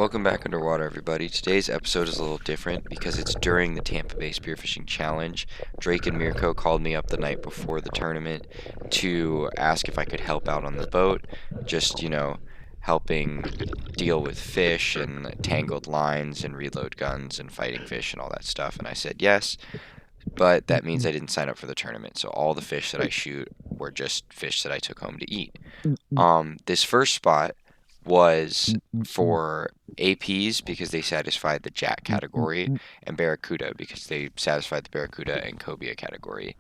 Welcome back underwater, everybody. Today's episode is a little different because it's during the Tampa Bay Spearfishing Challenge. Drake and Mirko called me up the night before the tournament to ask if I could help out on the boat, just, helping deal with fish and tangled lines and reload guns and fighting fish and all that stuff. And I said yes, but that means I didn't sign up for the tournament. So all the fish that I shoot were just fish that I took home to eat. This first spot was for APs because they satisfied the Jack category, and Barracuda because they satisfied the Barracuda and Cobia category.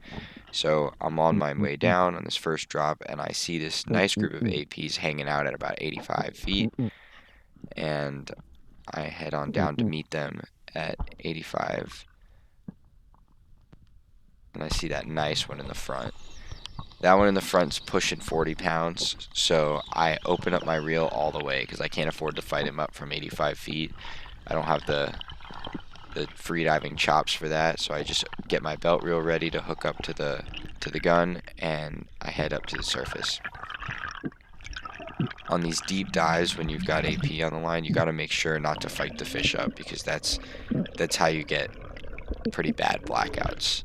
So I'm on my way down on this first drop, and I see this nice group of APs hanging out at about 85 feet, and I head on down to meet them at 85, and I see that nice one in the front. That one in the front's pushing 40 pounds, so I open up my reel all the way because I can't afford to fight him up from 85 feet. I don't have the free diving chops for that, so I just get my belt reel ready to hook up to the gun, and I head up to the surface. On these deep dives, when you've got AP on the line, you got to make sure not to fight the fish up because that's how you get pretty bad blackouts.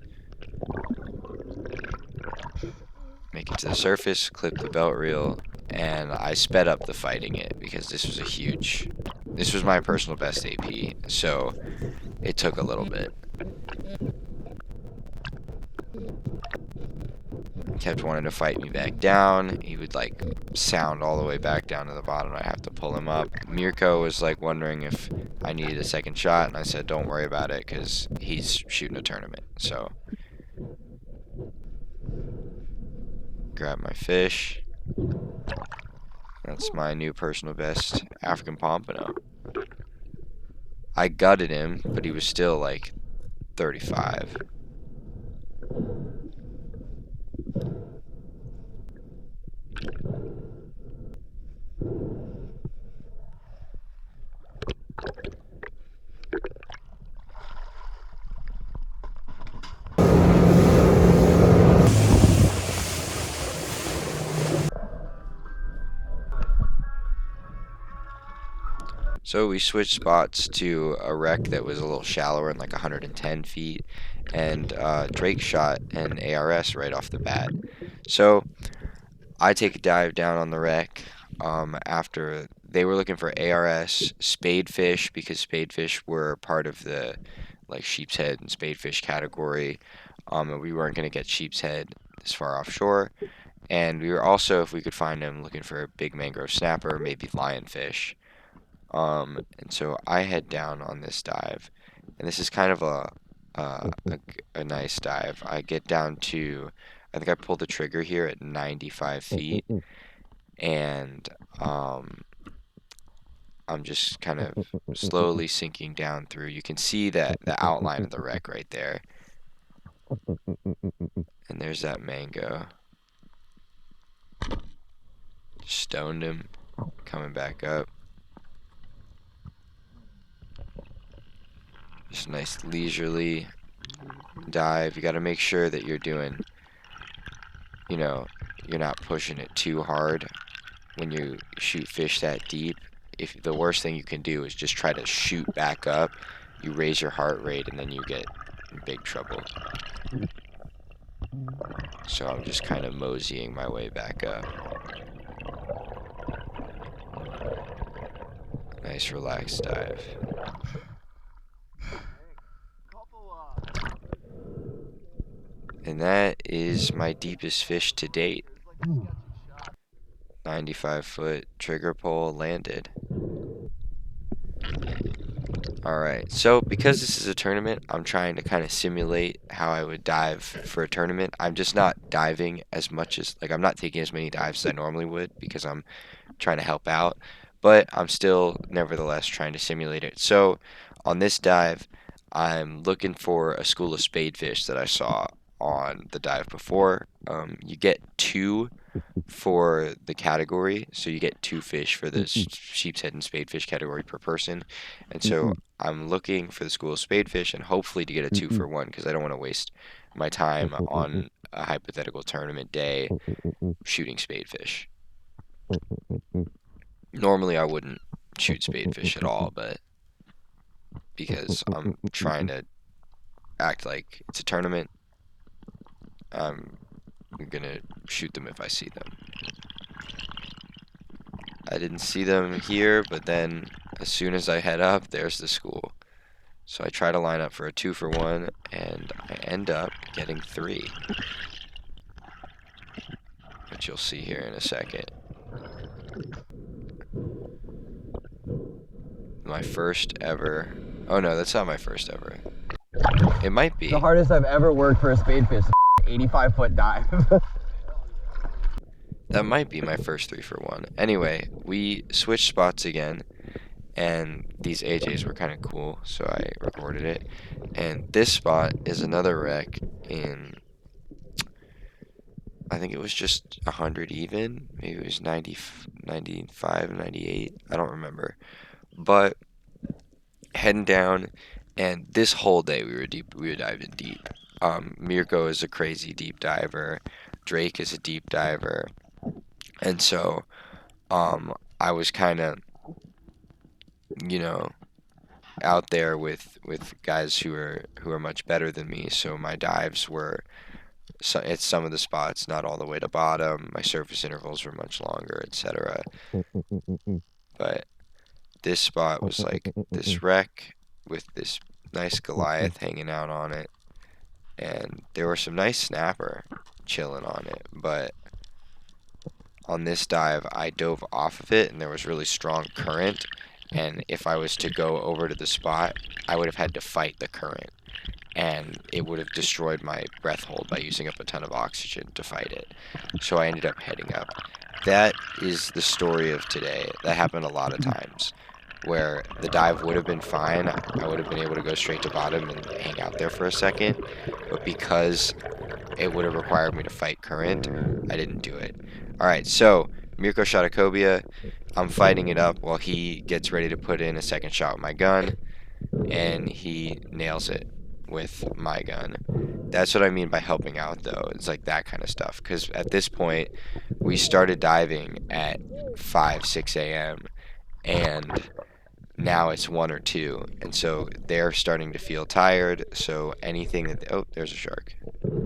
Make it to the surface, clip the belt reel, and I sped up the fighting it because this was my personal best AP, so it took a little bit. He kept wanting to fight me back down. He would sound all the way back down to the bottom. I have to pull him up. Mirko was wondering if I needed a second shot, and I said don't worry about it because he's shooting a tournament. So grab my fish. That's my new personal best, African Pompano. I gutted him, but he was still 35. So we switched spots to a wreck that was a little shallower and 110 feet, and Drake shot an ARS right off the bat. So I take a dive down on the wreck after they were looking for ARS, spadefish, because spadefish were part of the sheep's head and spadefish category, and we weren't going to get sheep's head this far offshore. And we were also, if we could find them, looking for a big mangrove snapper, maybe lionfish. And so I head down on this dive, and this is kind of a nice dive. I get down to, I think I pulled the trigger here at 95 feet, and I'm just kind of slowly sinking down through. You can see that the outline of the wreck right there, and there's that mango. Stoned him, coming back up. Just a nice leisurely dive. You got to make sure that you're doing, you're not pushing it too hard when you shoot fish that deep. If the worst thing you can do is just try to shoot back up, you raise your heart rate and then you get in big trouble. So I'm just kind of moseying my way back up. Nice relaxed dive. And that is my deepest fish to date. 95-foot trigger pole landed. Alright, so because this is a tournament, I'm trying to kind of simulate how I would dive for a tournament. I'm just not diving as much as, I'm not taking as many dives as I normally would because I'm trying to help out, but I'm still nevertheless trying to simulate it. So on this dive, I'm looking for a school of spadefish that I saw on the dive before. You get 2 for the category, so you get 2 fish for the sheep's head and spadefish category per person, and so I'm looking for the school of spadefish and hopefully to get a 2 for 1 because I don't want to waste my time on a hypothetical tournament day shooting spadefish. Normally I wouldn't shoot spadefish at all, but because I'm trying to act like it's a tournament, I'm gonna shoot them if I see them. I didn't see them here, but then as soon as I head up, there's the school. So I try to line up for a 2-for-1, and I end up getting 3. Which you'll see here in a second. My first ever. Oh no, that's not my first ever. It might be. The hardest I've ever worked for a spadefish, 85-foot dive. That might be my first 3-for-1. Anyway, we switched spots again, and these AJs were kind of cool, so I recorded it. And this spot is another wreck in, I think it was just 100 even. Maybe it was 90, 95, 98. I don't remember. But heading down, and this whole day we were diving deep. Mirko is a crazy deep diver. Drake is a deep diver. And so, I was kind of, out there with guys who are much better than me. So my dives were at some of the spots, not all the way to bottom. My surface intervals were much longer, etc. But this spot was like this wreck with this nice Goliath hanging out on it, and there were some nice snapper chilling on it, but on this dive, I dove off of it, and there was really strong current, and if I was to go over to the spot, I would have had to fight the current, and it would have destroyed my breath hold by using up a ton of oxygen to fight it. So I ended up heading up. That is the story of today. That happened a lot of times, where the dive would have been fine. I would have been able to go straight to bottom and hang out there for a second, but because it would have required me to fight current, I didn't do it. Alright, so Mirko shot a cobia. I'm fighting it up while he gets ready to put in a second shot with my gun, and he nails it with my gun. That's what I mean by helping out, though. It's like that kind of stuff, because at this point, we started diving at 5, 6 a.m., and now it's 1 or 2, and so they're starting to feel tired, so anything that... Oh, there's a shark.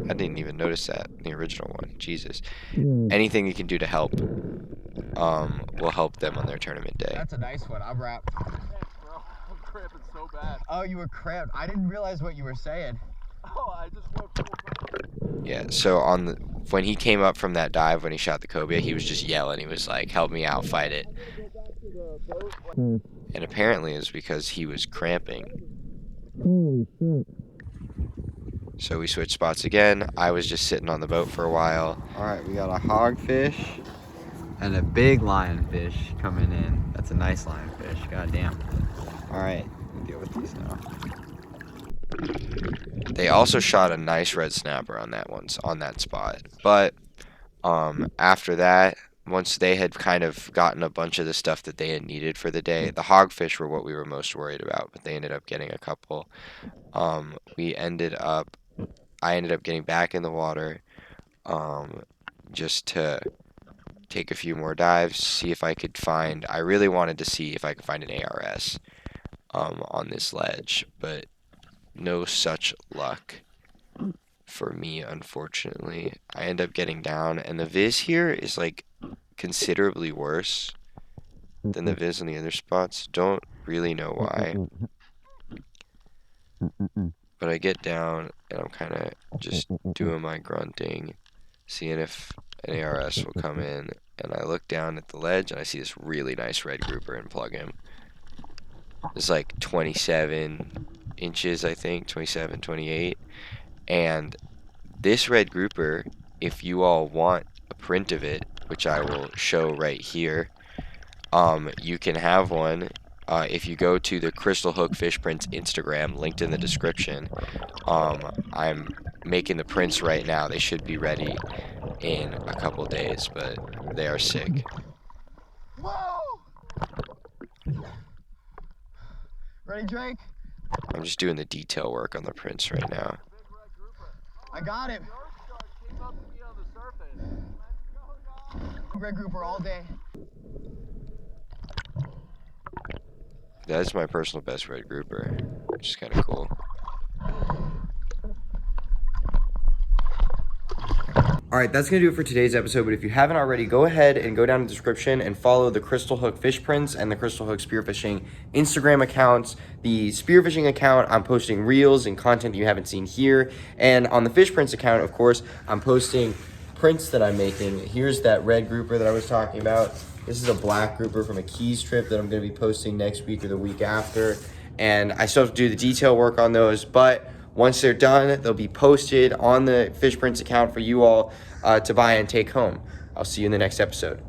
I didn't even notice that in the original one. Jesus. Anything you can do to help will help them on their tournament day. That's a nice one. I'm wrapped. Bro, I'm cramping so bad. Oh, you were cramped. I didn't realize what you were saying. Oh, I just went full cramp. Yeah, so when he came up from that dive, when he shot the cobia, he was just yelling. He was like, help me out, fight it. And apparently it's because he was cramping. Holy shit. So we switched spots again. I was just sitting on the boat for a while. Alright, we got a hogfish and a big lionfish coming in. That's a nice lionfish, goddamn. Alright, deal with these now. They also shot a nice red snapper on that spot. But after that, once they had kind of gotten a bunch of the stuff that they had needed for the day, the hogfish were what we were most worried about, but they ended up getting a couple. I ended up getting back in the water just to take a few more dives, see if I could find... I really wanted to see if I could find an ARS on this ledge, but no such luck for me, unfortunately. I end up getting down, and the viz here is like considerably worse than the viz in the other spots. Don't really know why. But I get down, and I'm kind of just doing my grunting, seeing if an ARS will come in. And I look down at the ledge, and I see this really nice red grouper and plug him. It's like 27 inches, I think, 27, 28. And this red grouper, if you all want a print of it, which I will show right here, you can have one. If you go to the Crystal Hook Fish Prints Instagram, linked in the description, I'm making the prints right now. They should be ready in a couple days, but they are sick. Whoa! Ready, Drake? I'm just doing the detail work on the prints right now. Big red grouper. I got him. Shark came up to me on the surface. Let's go, guys. Red grouper all day. That's my personal best red grouper, which is kind of cool. All right, that's going to do it for today's episode, but if you haven't already, go ahead and go down in the description and follow the Crystal Hook Fish Prints and the Crystal Hook Spearfishing Instagram accounts. The Spearfishing account, I'm posting reels and content you haven't seen here, and on the Fish Prints account, of course, I'm posting prints that I'm making. Here's that red grouper that I was talking about. This is a black grouper from a Keys trip that I'm going to be posting next week or the week after, and I still have to do the detail work on those, but once they're done, they'll be posted on the Fish Prints account for you all to buy and take home. I'll see you in the next episode.